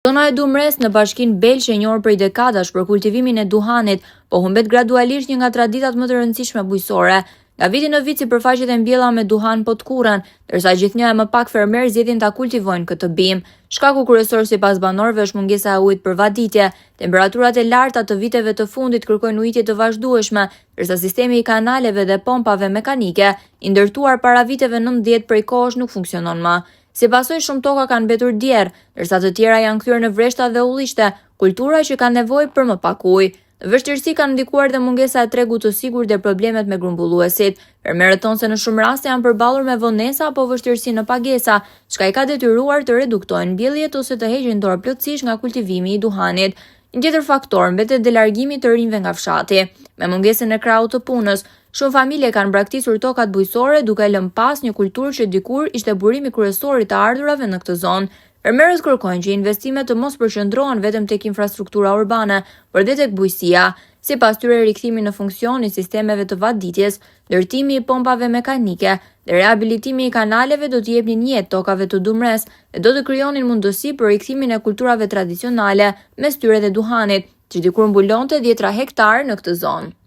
Zona e Dumres në bashkinë Belqë e njohur prej dekadash për kultivimin e duhanit, po humbet gradualisht një nga traditat më të rëndësishme bujqësore. Nga viti në vit sipërfaqet e mbjella me duhan po të kurren, ndërsa gjithnjë e më pak fermerë zgjedhin ta kultivojnë këtë bimë. Shkaku kryesor sipas banorëve është mungesa e ujit për vaditje. Temperaturat e larta të viteve të fundit kërkojnë ujitje të vazhdueshme, ndërsa sistemi i kanaleve dhe pompave mekanike, i ndërtuar para viteve 90 prej kohësh nuk funksionon më. Si pasojë shumë toka kanë mbetur djerë, ndërsa të tjera janë kthyer në vreshta dhe ullishte, kultura që kanë nevojë për më pak ujë. Në vështirësi kanë ndikuar dhe mungesa e tregut të sigurt dhe problemet me grumbulluesit. Fermerët thonë se në shumë raste janë përballur me vonesa apo vështirësi në pagesa, çka i ka detyruar të reduktojnë mbjelljet ose të heqin dorë plotësisht nga kultivimi i duhanit. Një tjetër faktor mbetet delargimi të rinjve nga fshati. Me mungesën e krahut të punës, shumë familje kanë braktisur tokat bujqësore duke lënë pas një kulturë që dikur ishte burimi kryesor i të ardhurave në këtë zonë. Fermerët kërkojnë që investimet të mos përqendrohen vetëm tek infrastruktura urbane, por edhe tek bujqësia. Sipas tyre, rikthimi në funksion i sistemeve të vaditjes, ndërtimi i pompave mekanike dhe riabilitimi i kanaleve do të jepnin jetë tokave të Dumres dhe do të krijonin mundësi për rikthimin e kulturave tradicionale, mes tyre dhe duhanit, që dikur mbulonte 10 hektarë në këtë zonë.